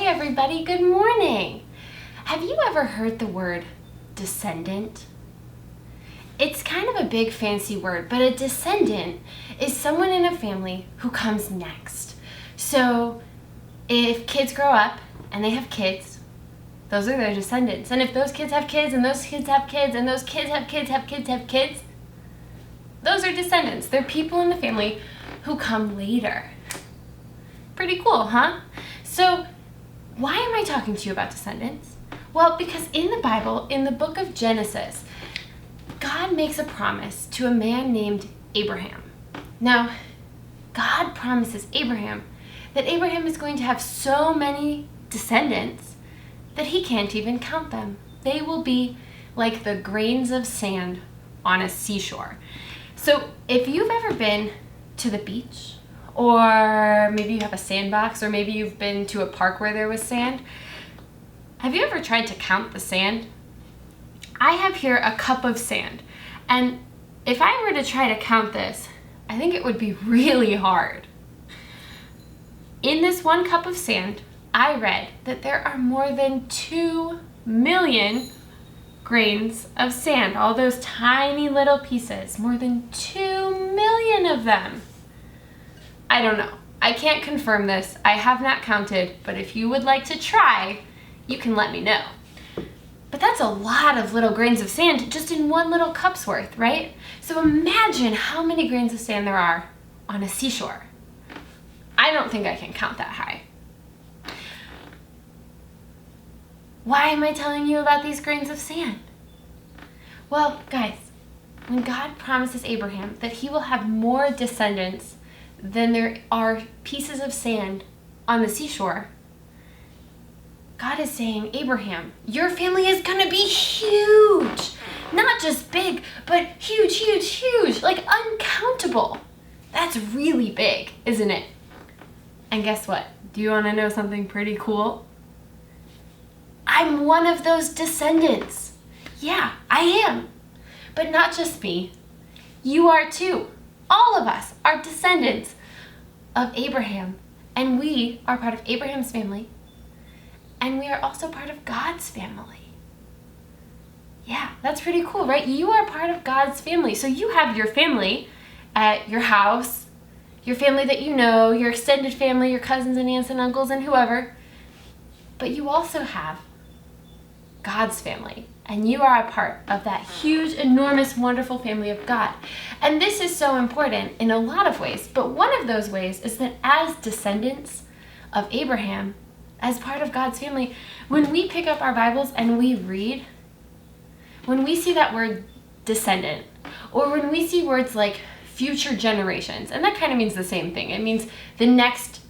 everybody, good morning. Have you ever heard the word descendant? It's kind of a big fancy word, but a descendant is someone in a family who comes next. So if kids grow up and they have kids, those are their descendants. And if those kids have kids and those kids have kids and those kids have kids have kids have kids, those are descendants. They're people in the family who come later. Pretty cool, huh? So why am I talking to you about descendants? Well, because in the Bible, in the book of Genesis, God makes a promise to a man named Abraham. Now, God promises Abraham that Abraham is going to have so many descendants that he can't even count them. They will be like the grains of sand on a seashore. So if you've ever been to the beach, or maybe you have a sandbox, or maybe you've been to a park where there was sand, have you ever tried to count the sand? I have here a cup of sand, and if I were to try to count this, I think it would be really hard. In this one cup of sand, I read that there are more than 2 million grains of sand, all those tiny little pieces, more than 2 million of them. I don't know. I can't confirm this. I have not counted, but if you would like to try, you can let me know. But that's a lot of little grains of sand just in one little cup's worth, right? So imagine how many grains of sand there are on a seashore. I don't think I can count that high. Why am I telling you about these grains of sand? Well, guys, when God promises Abraham that he will have more descendants than there are pieces of sand on the seashore, God is saying, Abraham, your family is going to be huge. Not just big, but huge, huge, huge, like uncountable. That's really big, isn't it? And guess what? Do you want to know something pretty cool? I'm one of those descendants. Yeah, I am. But not just me. You are too. All of us are descendants of Abraham, and we are part of Abraham's family, and we are also part of God's family. Yeah, that's pretty cool, right? You are part of God's family. So you have your family at your house, your family that you know, your extended family, your cousins and aunts and uncles and whoever, but you also have God's family. And you are a part of that huge, enormous, wonderful family of God. And this is so important in a lot of ways. But one of those ways is that as descendants of Abraham, as part of God's family, when we pick up our Bibles and we read, when we see that word descendant, or when we see words like future generations, and that kind of means the same thing. It means the next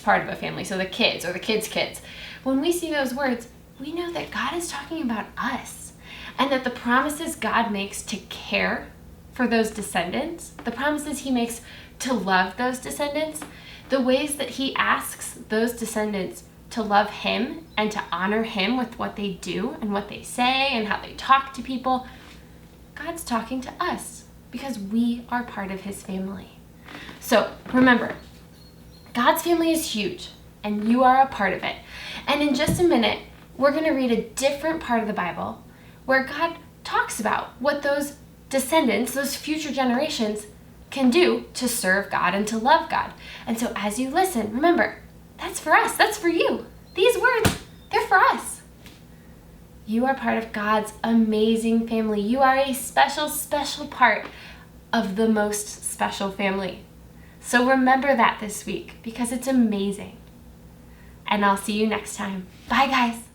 part of a family, so the kids or the kids' kids. When we see those words, we know that God is talking about us, and that the promises God makes to care for those descendants, the promises he makes to love those descendants, the ways that he asks those descendants to love him and to honor him with what they do and what they say and how they talk to people, God's talking to us because we are part of his family. So remember, God's family is huge, and you are a part of it. And in just a minute, we're going to read a different part of the Bible where God talks about what those descendants, those future generations, can do to serve God and to love God. And so as you listen, remember, that's for us. That's for you. These words, they're for us. You are part of God's amazing family. You are a special, special part of the most special family. So remember that this week because it's amazing. And I'll see you next time. Bye, guys.